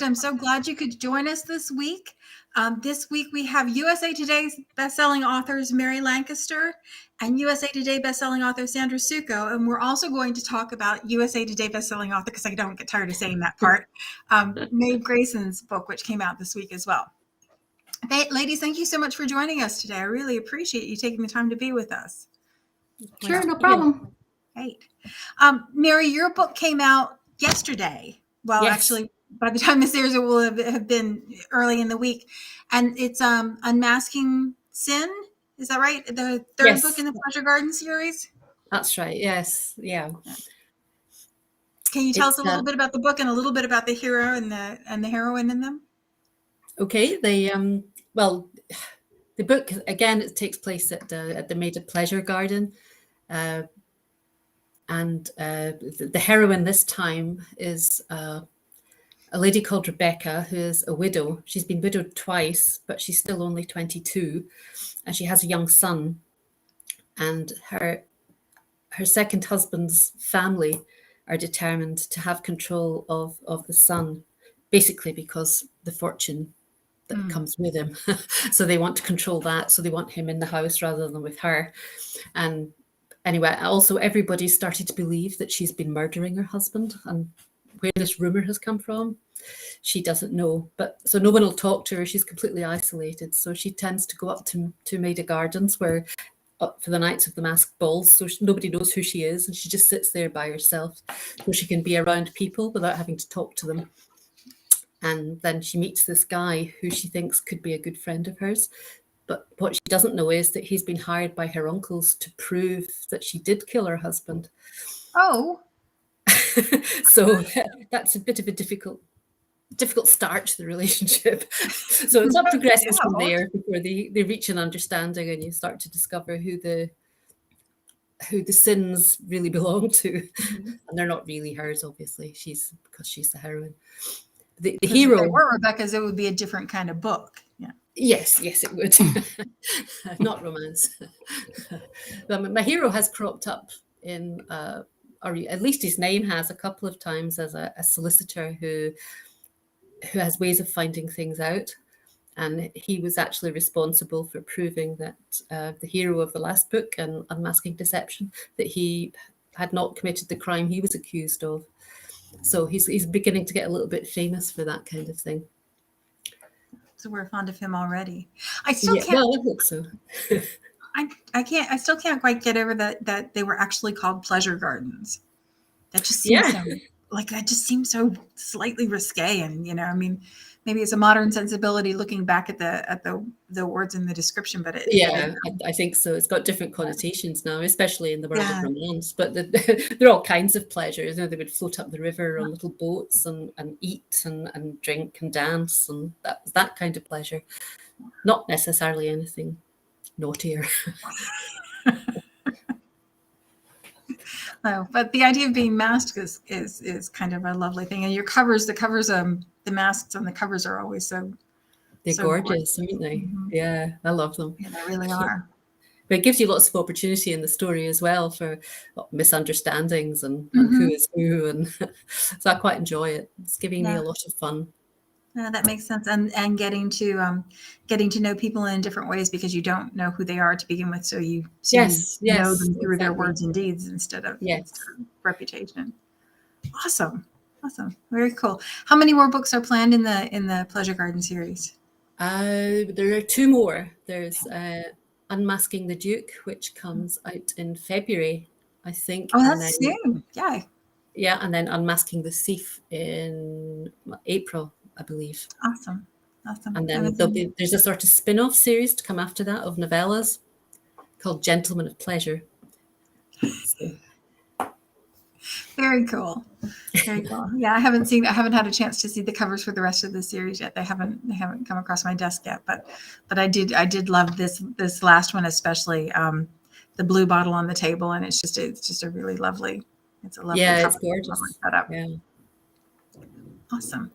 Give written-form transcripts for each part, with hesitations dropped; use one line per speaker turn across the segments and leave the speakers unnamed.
I'm so glad you could join us this week. This week we have USA Today's bestselling authors Mary Lancaster and USA Today bestselling author Sandra Sookoo, and we're also going to talk about USA Today bestselling author, because I don't get tired of saying that part, Maeve Grayson's book, which came out this week as well. Ladies, thank you so much for joining us today. I really appreciate you taking the time to be with us.
Sure, no problem.
Great. Mary, your book came out yesterday. Well,
Yes.
actually, by the time this airs, it will have been early in the week. And it's Unmasking Sin. Is that right? The third book in the Pleasure Garden series?
That's right. Yes. Yeah.
Can you tell us a little bit about the book and a little bit about the hero and the heroine in them?
Okay. The book, again, it takes place at the Maid Pleasure Garden. And the heroine this time is a lady called Rebecca, who is a widow. She's been widowed twice, but she's still only 22, and she has a young son. And her second husband's family are determined to have control of the son, basically because the fortune that comes with him. So they want to control that. So they want him in the house rather than with her. And anyway, also everybody started to believe that she's been murdering her husband, and where this rumor has come from, she doesn't know. But so no one will talk to her. She's completely isolated. So she tends to go up to Maida Gardens, where up for the nights of the masked balls. So nobody knows who she is, and she just sits there by herself, so she can be around people without having to talk to them. And then she meets this guy who she thinks could be a good friend of hers. But what she doesn't know is that he's been hired by her uncles to prove that she did kill her husband.
Oh.
So that's a bit of a difficult start to the relationship. So it's not progresses from there before they reach an understanding, and you start to discover who the sins really belong to. And they're not really hers, obviously. Because she's the heroine. The hero.
If they were Rebecca's, it would be a different kind of book. Yeah.
Yes, it would. Not romance. My hero has cropped up in, or at least his name has a couple of times, as a solicitor who has ways of finding things out. And he was actually responsible for proving that the hero of the last book, and Unmasking Deception, that he had not committed the crime he was accused of. So he's beginning to get a little bit famous for that kind of thing.
So we're fond of him already. I still can't.
Well, I hope so.
I still can't quite get over that they were actually called pleasure gardens. That just seems that just seems so slightly risque, and maybe it's a modern sensibility looking back at the words in the description, but
I think so. It's got different connotations now, especially in the world of romance. But there are all kinds of pleasures. They would float up the river on little boats and eat and drink and dance, and that kind of pleasure. Not necessarily anything naughtier.
No, but the idea of being masked is kind of a lovely thing. And the masks on the covers are always so
gorgeous, aren't they? Mm-hmm. Yeah, I love them.
Yeah, they really are.
But it gives you lots of opportunity in the story as well for misunderstandings and who is who, and so I quite enjoy it. It's giving me a lot of fun.
Yeah, that makes sense, and getting to know people in different ways, because you don't know who they are to begin with, so you know them through their words and deeds instead of reputation. Awesome, very cool. How many more books are planned in the Pleasure Garden series?
There are 2 more. There's Unmasking the Duke, which comes out in February, I think.
Oh, that's soon.
Yeah, and then Unmasking the Thief in April, I believe.
Awesome.
And then there's a sort of spin-off series to come after that of novellas called Gentlemen of Pleasure. So.
Very cool. Yeah, I haven't had a chance to see the covers for the rest of the series yet. They haven't come across my desk yet, but I did love this last one, especially the blue bottle on the table, and it's just a really lovely. It's a lovely.
Yeah, it's gorgeous.
Setup. Yeah. Awesome.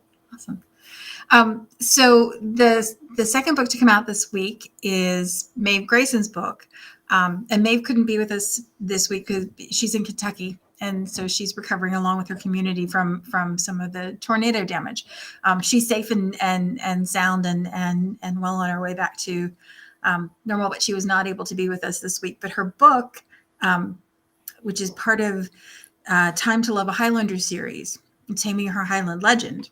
So the second book to come out this week is Maeve Grayson's book, and Maeve couldn't be with us this week because she's in Kentucky. and so she's recovering along with her community from some of the tornado damage. She's safe and sound and well on her way back to normal, but she was not able to be with us this week. But her book, which is part of Time to Love a Highlander series, Taming Her Highland Legend.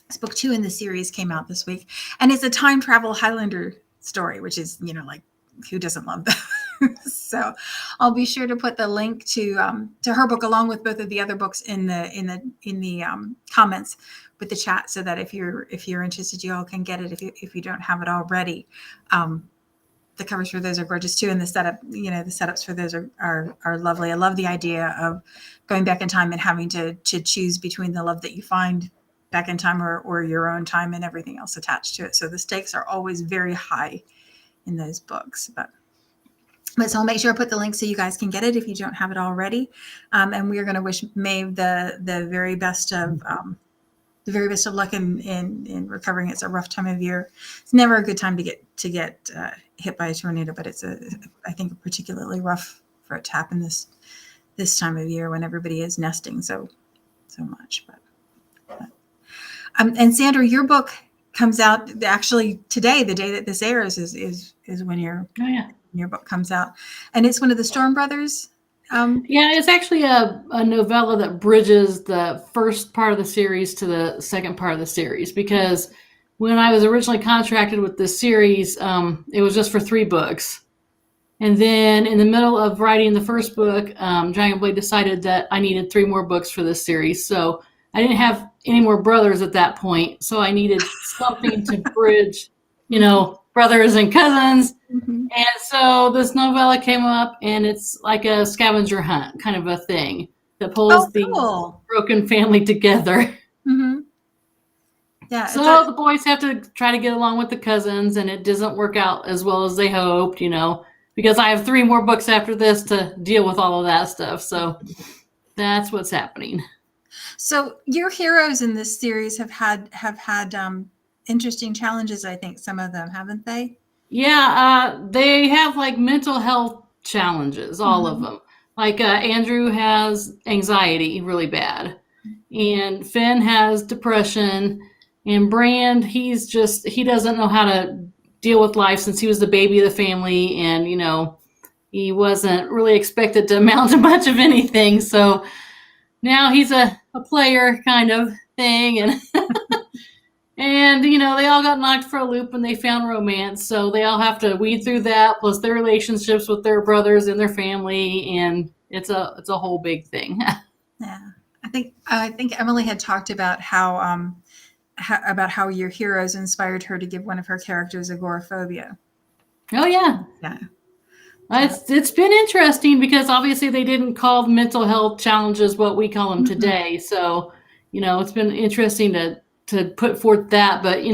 It's book 2 in the series, came out this week, and it's a time travel Highlander story, which is, like, who doesn't love that? So I'll be sure to put the link to her book along with both of the other books in the comments with the chat, so that if you're interested, you all can get it if you don't have it already. The covers for those are gorgeous too, and the setups for those are lovely. I love the idea of going back in time and having to choose between the love that you find back in time or your own time and everything else attached to it. So the stakes are always very high in those books. But so I'll make sure I put the link so you guys can get it if you don't have it already. And we are going to wish Maeve the very best of luck in recovering. It's a rough time of year. It's never a good time to get hit by a tornado, but it's I think particularly rough for it to happen this time of year when everybody is nesting so much. But and Sandra, your book comes out actually today, the day that this airs is when your book comes out, and it's one of the Storm Brothers.
Yeah, it's actually a novella that bridges the first part of the series to the second part of the series, because when I was originally contracted with this series, it was just for 3 books. And then in the middle of writing the first book, Dragonblade decided that I needed 3 more books for this series. So I didn't have any more brothers at that point. So I needed something to bridge, brothers and cousins.
Mm-hmm.
And so this novella came up, and it's like a scavenger hunt kind of a thing that pulls the broken family together.
Mm-hmm. Yeah.
So the boys have to try to get along with the cousins, and it doesn't work out as well as they hoped, because I have 3 more books after this to deal with all of that stuff. So that's what's happening.
So your heroes in this series have had interesting challenges, I think, some of them, haven't they?
Yeah, they have like mental health challenges, all of them. Like Andrew has anxiety really bad, and Finn has depression, and Brand, he doesn't know how to deal with life since he was the baby of the family, and he wasn't really expected to amount to much of anything. So now he's a player kind of thing, and and they all got knocked for a loop when they found romance. So they all have to weed through that, plus their relationships with their brothers and their family, and it's a whole big thing.
Yeah, I think Emily had talked about how your heroes inspired her to give one of her characters agoraphobia.
Oh yeah.
Yeah.
It's been interesting because obviously they didn't call mental health challenges what we call them today. So, it's been interesting to put forth that. But,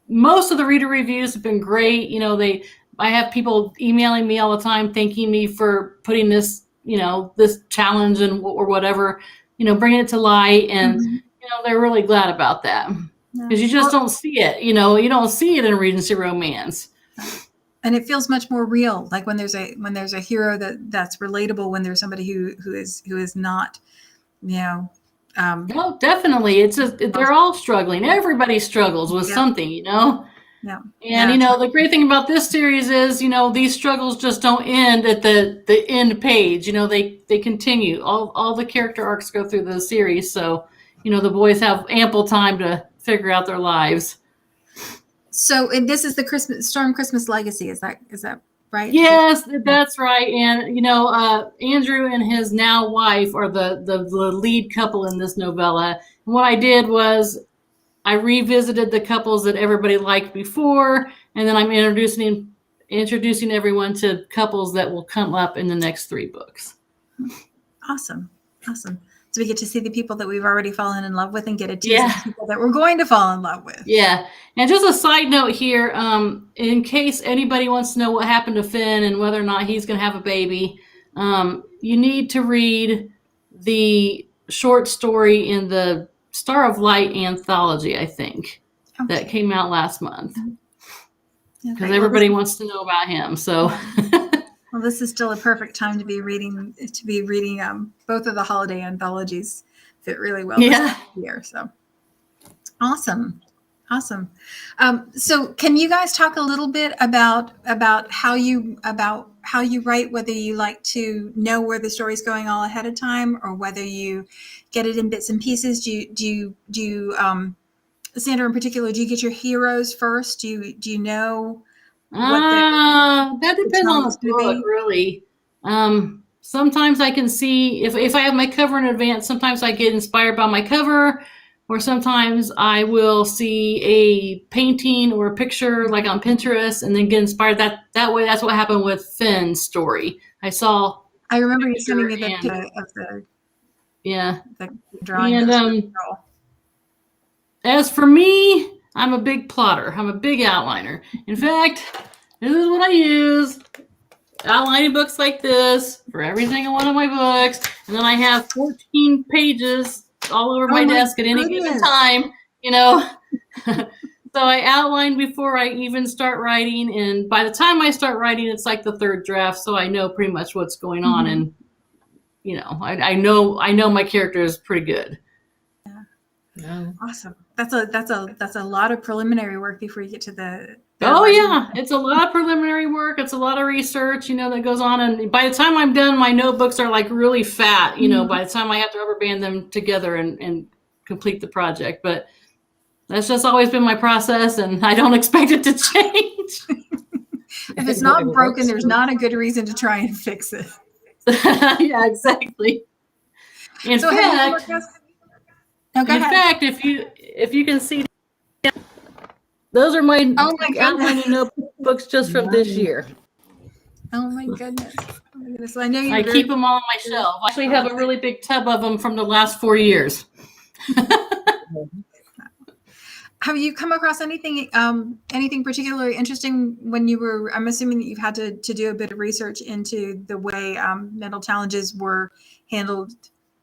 most of the reader reviews have been great. I have people emailing me all the time, thanking me for putting this, this challenge or whatever, bringing it to light. And, they're really glad about that because you just don't see it. You don't see it in a Regency romance.
And it feels much more real, like when there's a hero that's relatable, when there's somebody who is not,
No, definitely. It's just they're all struggling. Everybody struggles with something,
Yeah.
And the great thing about this series is, these struggles just don't end at the end page. They continue. All the character arcs go through the series, so the boys have ample time to figure out their lives.
So, and this is the Storm Christmas Legacy. Is that right?
Yes, that's right. And Andrew and his now wife are the lead couple in this novella. And what I did was I revisited the couples that everybody liked before, and then I'm introducing everyone to couples that will come up in the next 3 books.
Awesome. So we get to see the people that we've already fallen in love with, and get a tease of the people that we're going to fall in love with.
Yeah. And just a side note here, in case anybody wants to know what happened to Finn and whether or not he's going to have a baby, you need to read the short story in the Star of Light anthology, I think, that came out last month. Because everybody wants to know about him. So
Well, this is still a perfect time to be reading both of the holiday anthologies. Fit really well this year. So awesome. So can you guys talk a little bit about how you write, whether you like to know where the story's going all ahead of time or whether you get it in bits and pieces? Do you Sandra in particular, do you get your heroes first? Do you know
that depends on the book, really. Sometimes I can see if I have my cover in advance, sometimes I get inspired by my cover, or sometimes I will see a painting or a picture like on Pinterest and then get inspired that way. That's what happened with Finn's story. I
remember you sending me the picture of the drawing.
And as for me, I'm a big plotter. I'm a big outliner. In fact, this is what I use. Outlining books like this for every single one of my books. And then I have 14 pages all over my desk at any given time, So I outline before I even start writing. And by the time I start writing, it's like the third draft. So I know pretty much what's going on. And, I know my character is pretty good.
Yeah. Awesome. That's a lot of preliminary work before you get to the
it's a lot of preliminary work. It's a lot of research, that goes on. And by the time I'm done, my notebooks are like really fat, by the time I have to rubber band them together and complete the project. But that's just always been my process, and I don't expect it to change.
If it's not broken, there's not a good reason to try and fix it.
Yeah, exactly. In fact, if you can see, those are my outlining notebooks just from this year.
Oh my goodness! So I
keep them all on my shelf. I actually have a really big tub of them from the last 4 years.
Have you come across anything particularly interesting when you were? I'm assuming that you've had to do a bit of research into the way mental challenges were handled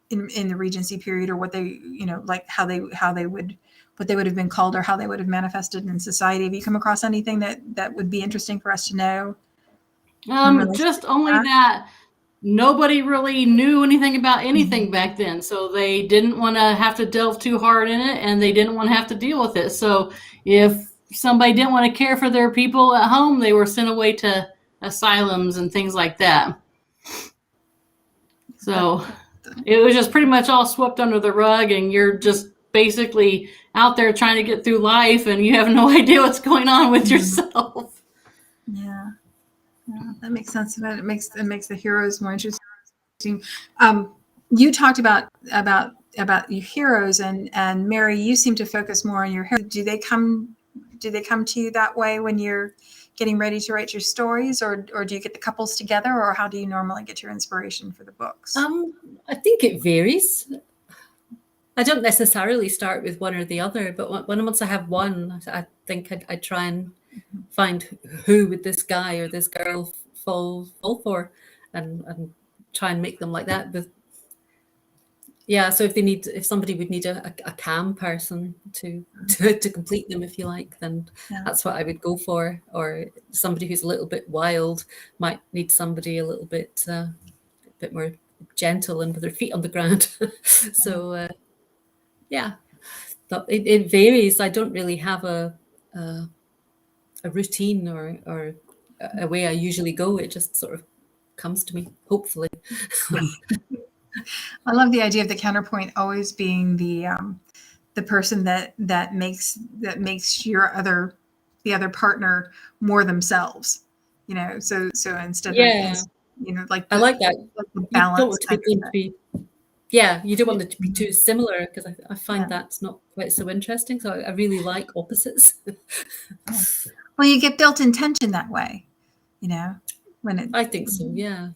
in the Regency period, or what they, like how they would, what they would have been called, or how they would have manifested in society. Have you come across anything that would be interesting for us to know?
Just only that nobody really knew anything about anything back then, so they didn't want to have to delve too hard in it, and they didn't want to have to deal with it. So if somebody didn't want to care for their people at home, they were sent away to asylums and things like that. So it was just pretty much all swept under the rug, and you're just basically out there trying to get through life, and you have no idea what's going on with yourself.
Yeah, that makes sense. It makes the heroes more interesting. You talked about your heroes, and Mary, you seem to focus more on your heroes. Do they come to you that way when you're getting ready to write your stories, or do you get the couples together, or how do you normally get your inspiration for the books?
I think it varies. I don't necessarily start with one or the other, but once I have one, I think I try and find who would this guy or this girl fall for, and try and make them like that. But so if somebody would need a calm person to complete them, if you like, then that's what I would go for. Or somebody who's a little bit wild might need somebody a little bit more gentle and with their feet on the ground. So it varies. I don't really have a routine or a way I usually go. It just sort of comes to me, hopefully.
I love the idea of the counterpoint always being the person that makes the other partner more themselves. So instead of like
I like that.
Like the balance.
You don't want it to be too similar, because I find that's not quite so interesting. So I really like opposites.
Well, you get built-in tension that way,
I think so, yeah.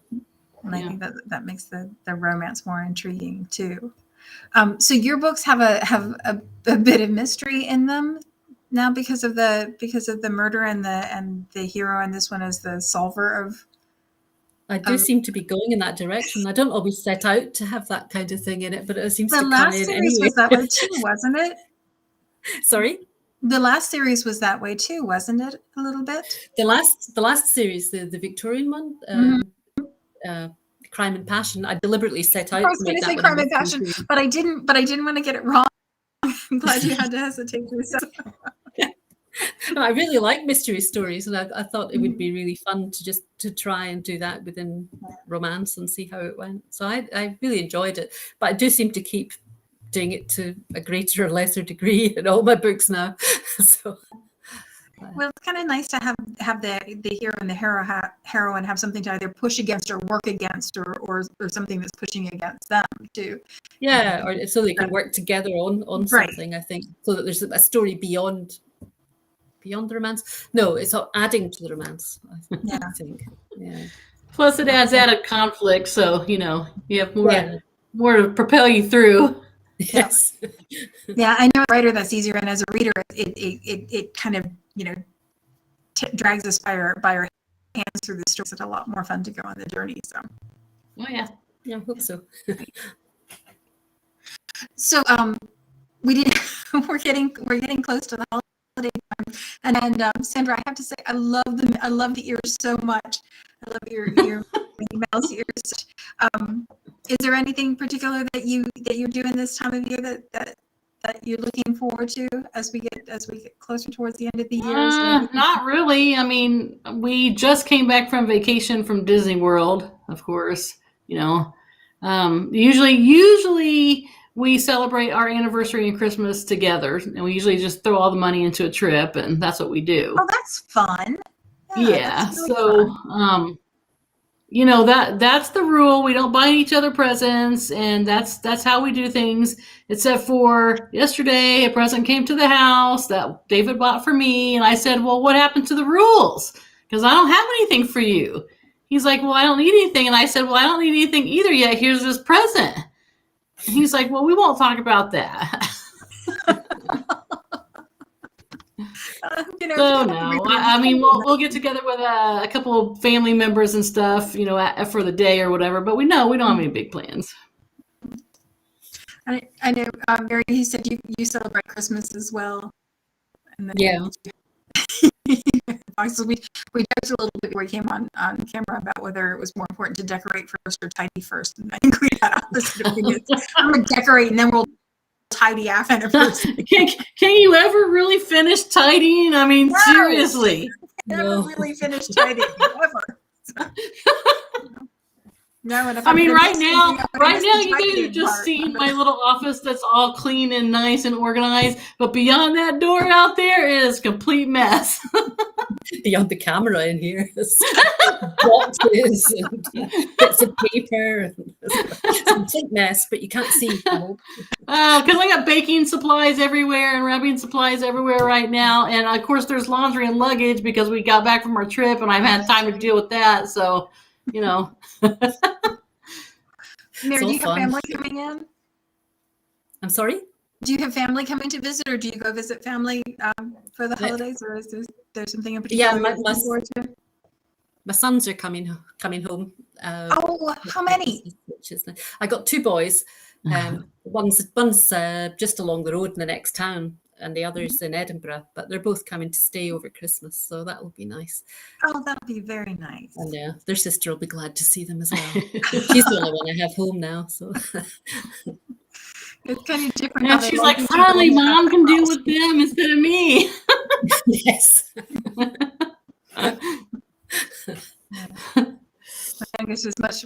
And I think that makes the romance more intriguing too. So your books have a bit of mystery in them now because of the murder, and the hero in this one is the solver of.
I do seem to be going in that direction. I don't always set out to have that kind of thing in it, but it seems to come in anyway.
The last series was that way too, wasn't it?
Sorry?
The last series was that way too, wasn't it? A little bit.
The last series, the Victorian one,
Mhm.
Crime and Passion, I deliberately set
I
out
was
to
going
make
to
that
say
one a
Crime and
mystery
Passion,
series.
but I didn't. But I didn't want to get it wrong. I'm glad you had to hesitate for a second.
No, I really like mystery stories, and I thought it would
Mhm.
be really fun to just to try and do that within romance and see how it went. So I really enjoyed it, but I do seem to keep doing it to a greater or lesser degree in all my books now. So
Well, it's kind of nice to have the hero and the heroine have something to either push against or work against, or something that's pushing against them too.
yeah, or so they can work together on
Right.
something. I think so that there's a story beyond the romance. No, it's not adding to the romance.
Yeah.
I think. Yeah.
Plus, it adds added conflict, so you have
Yeah.
more to propel you through.
Yes.
Yeah, I know, a writer that's easier, and as a reader, it kind of drags us by our hands through the stories. It's a lot more fun to go on the journey.
Oh yeah.
Yeah, I hope so.
So we did. We're getting close to the holiday time, and Sandra, I have to say, I love the ears so much. I love your Mickey Mouse ears. Is there anything particular that you're doing this time of year that you're looking forward to as we get closer towards the end of the year? Is there anything?
Not really. I mean, we just came back from vacation from Disney World, of course. Usually we celebrate our anniversary and Christmas together, and we usually just throw all the money into a trip, and that's what we do.
Oh, that's fun.
Yeah.
That's really
So,
fun.
that's the rule. We don't buy each other presents, and that's how we do things. Except for yesterday, a present came to the house that David bought for me, and I said, "Well, what happened to the rules? Because I don't have anything for you." He's like, "Well, I don't need anything," and I said, "Well, I don't need anything either yet. Here's this present." And he's like, "Well, we won't talk about that." So no, I mean we'll get together with a couple of family members and stuff, for the day or whatever. But we don't have any big plans.
I know, Mary. You said you celebrate Christmas as well. And then
Yeah.
So we joked a little bit before we came on camera about whether it was more important to decorate first or tidy first. And I think we had opposite opinions. I'm gonna decorate and then we'll tidy after first.
Can you ever really finish tidying? I mean,
No.
seriously.
Never really finished tidying ever. No, and if
I mean,
I'm
right now, you guys
tidying
are just
part.
seeing my little office that's all clean and nice and organized. But beyond that door out there, it is a complete mess.
Beyond the camera in here, boxes and bits of paper. It's a complete mess, but you can't see.
Because I got baking supplies everywhere and wrapping supplies everywhere right now. And of course, there's laundry and luggage because we got back from our trip and I've had time to deal with that. So,
Mary, do you have
fun.
family coming in?
I'm sorry?
Do you have family coming to visit, or do you go visit family for the holidays, or is there something in particular?
Yeah,
you're looking forward to?
My sons are coming home.
Oh, how many?
Which is nice. I got two boys. One's just along the road in the next town, and the other's in Edinburgh. But they're both coming to stay over Christmas, so that will be nice.
Oh, that'll be very nice.
And their sister will be glad to see them as well. She's the only one I have home now, so.
It's kind of different.
And she's like, finally, Mom can deal with them instead of me.
Yes.
My youngest is much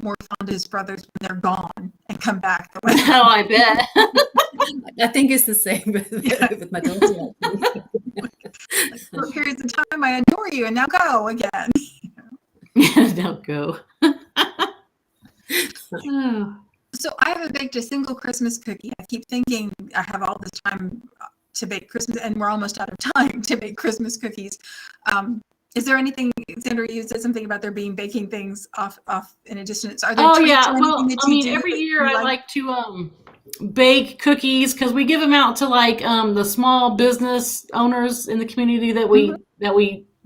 more fond of his brothers when they're gone and come back.
Oh, I bet.
I think it's the same with my daughter.
Like, for periods of time, I adore you, and now go again.
Don't go. Oh.
So I haven't baked a single Christmas cookie. I keep thinking I have all this time to bake Christmas, and we're almost out of time to bake Christmas cookies. Is there anything, Sandra, you said something about there being baking things off in addition? Are there treats or anything that you do
every
that
year
you
I like to bake cookies because we give them out to like the small business owners in the community that we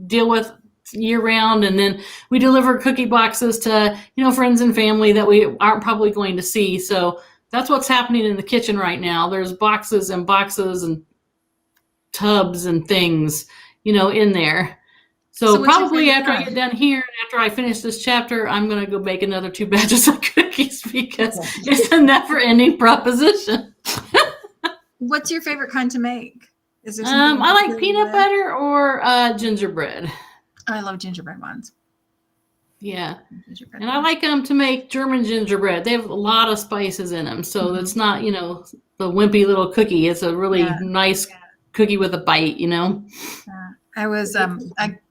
deal with year round, and then we deliver cookie boxes to friends and family that we aren't probably going to see. So that's what's happening in the kitchen right now. There's boxes and boxes and tubs and things, in there.
So
So
what's your
probably
favorite
after I
kind?
get done here, and after I finish this chapter, I'm going to go bake another 2 batches of cookies because it's a never-ending proposition.
What's your favorite kind to make? Is there something in
I like
particular you
peanut
like?
butter or gingerbread.
I love gingerbread ones.
Yeah.
Gingerbread
And I
ones.
like them to make German gingerbread. They have a lot of spices in them. So it's not, the wimpy little cookie. It's a really
Yeah.
nice cookie with a bite,
I was I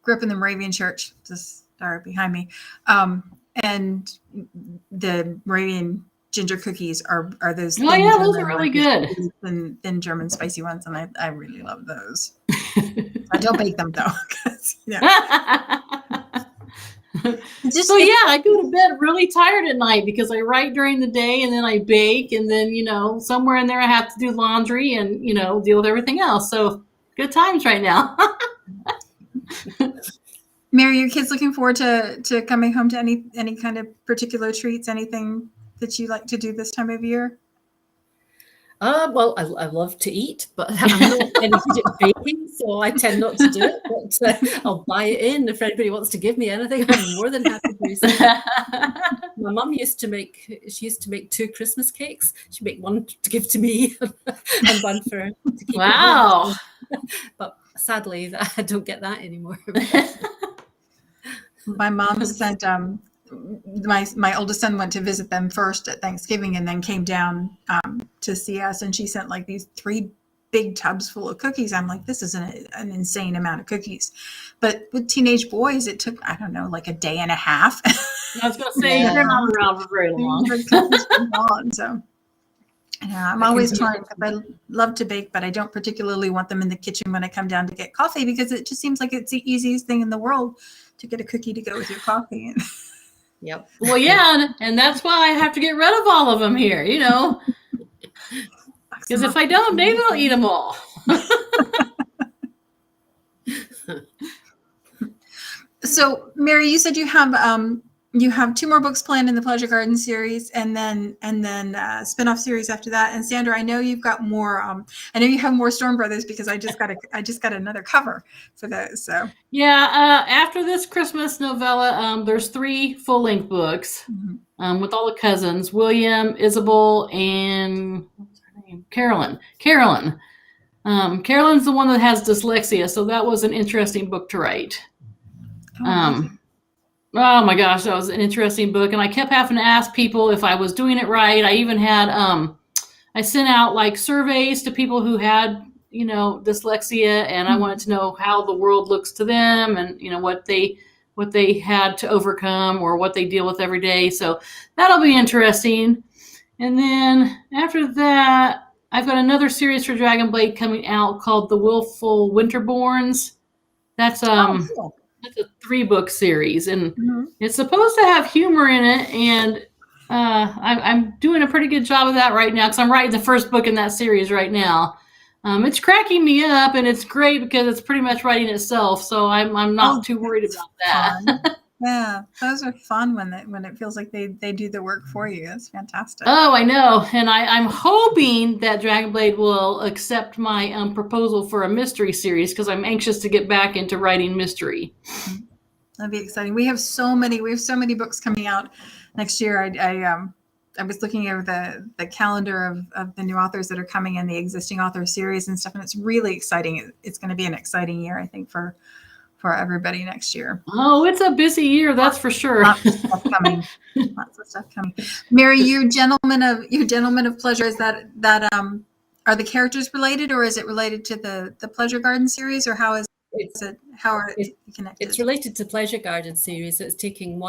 grew up in the Moravian church, just behind me, and the Moravian ginger cookies are those
Oh,
thin
yeah, those are
German
really
ones,
good.
thin German spicy ones, and I really love those. I don't bake them though, because it's just
So yeah, I go to bed really tired at night because I write during the day and then I bake, and then somewhere in there I have to do laundry and deal with everything else. So good times right now.
Mary, your kids looking forward to coming home to any kind of particular treats, anything that you like to do this time of year?
Well, I love to eat, but I'm not any good at baking, so I tend not to do it. But I'll buy it in if anybody wants to give me anything. I'm more than happy to do so. My mum used to make 2 Christmas cakes. She'd make one to give to me and one to keep at home.
Wow.
But sadly, I don't get that anymore.
My mom sent my oldest son went to visit them first at Thanksgiving and then came down to see us, and she sent like these 3 big tubs full of cookies. I'm like, this is an insane amount of cookies, but with teenage boys it took, I don't know, like a day and a half.
I was going to say, they're not around for very long.
So I'm always trying, because I love to bake, but I don't particularly want them in the kitchen when I come down to get coffee, because it just seems like it's the easiest thing in the world to get a cookie to go with your coffee.
Yep.
Well, yeah, and that's why I have to get rid of all of them here, because if I don't, Dave will eat them all.
So, Mary, you said you have 2 more books planned in the Pleasure Garden series, and then spin-off series after that. And Sandra, I know you've got more. I know you have more Storm Brothers, because I just got another cover for those. So
Yeah, after this Christmas novella, there's 3 full-length books with all the cousins: William, Isabel, and what's her name? Carolyn. Carolyn's the one that has dyslexia, so that was an interesting book to write. Oh my gosh, that was an interesting book, and I kept having to ask people if I was doing it right. I even had I sent out like surveys to people who had dyslexia, and I wanted to know how the world looks to them, and what they had to overcome or what they deal with every day. So that'll be interesting. And then after that, I've got another series for Dragonblade coming out called The Willful Winterborns. That's
cool.
It's a 3-book series, and it's supposed to have humor in it, and I'm doing a pretty good job of that right now, because I'm writing the first book in that series right now. It's cracking me up, and it's great because it's pretty much writing itself, so I'm not too worried about that.
Yeah, those are fun when it feels like they do the work for you. That's fantastic.
Oh, I know, and I'm hoping that Dragonblade will accept my proposal for a mystery series, because I'm anxious to get back into writing mystery.
That'd be exciting. We have so many books coming out next year. I was looking over the calendar of the new authors that are coming in, the existing author series and stuff, and it's really exciting. It's going to be an exciting year, I think, for everybody next year.
Oh, it's a busy year, that's for sure.
Lots of stuff coming. Lots of stuff coming. Mary, your gentleman of pleasure, is that are the characters related, or is it related to the Pleasure Garden series, or how are they connected?
It's related to Pleasure Garden series. It's taking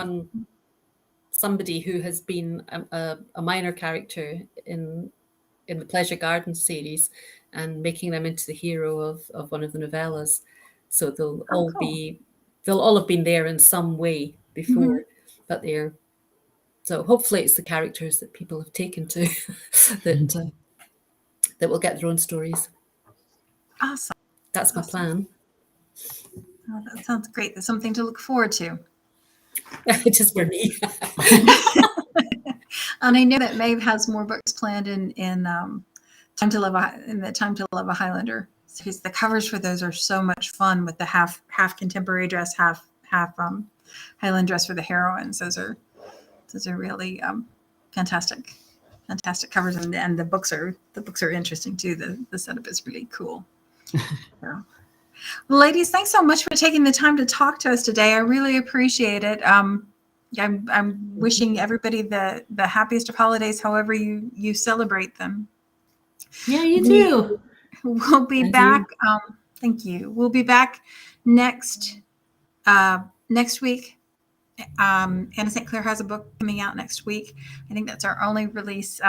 somebody who has been a minor character in the Pleasure Garden series and making them into the hero of one of the novellas. So they'll all have been there in some way before, but so hopefully it's the characters that people have taken to that will get their own stories.
Awesome.
That's my plan.
Oh, that sounds great. That's something to look forward to.
Just for me.
And I know that Maeve has more books planned in Time to Love a Highlander. Because the covers for those are so much fun with the half contemporary dress, half Highland dress for the heroines. Those are really fantastic covers, and the books are interesting too. The setup is really cool. So. Well, ladies, thanks so much for taking the time to talk to us today. I really appreciate it. I'm wishing everybody the happiest of holidays, however you celebrate them.
Yeah, you too.
We'll be back. Thank you. We'll be back next week. Anna St. Clair has a book coming out next week. I think that's our only release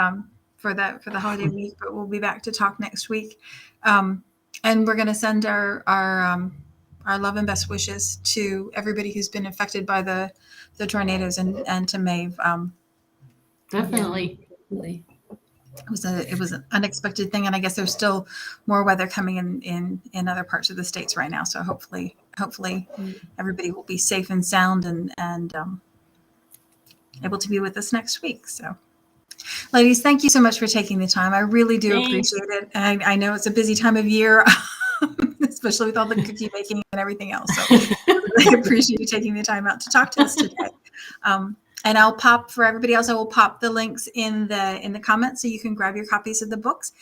for the holiday week, but we'll be back to talk next week. And we're going to send our love and best wishes to everybody who's been affected by the tornadoes and to Maeve.
Definitely.
Yeah,
it was an unexpected thing, and I guess there's still more weather coming in other parts of the states right now. So hopefully everybody will be safe and sound and able to be with us next week. So, ladies, thank you so much for taking the time. I really do appreciate it. And I know it's a busy time of year, especially with all the cookie baking and everything else. So I appreciate you taking the time out to talk to us today. And I'll pop, for everybody else, I will pop the links in the comments so you can grab your copies of the books.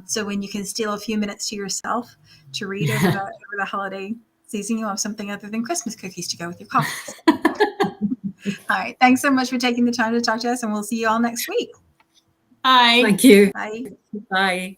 So when you can steal a few minutes to yourself to read over the holiday season, you'll have something other than Christmas cookies to go with your coffees. All right. Thanks so much for taking the time to talk to us, and we'll see you all next week.
Bye.
Thank you.
Bye.
Bye.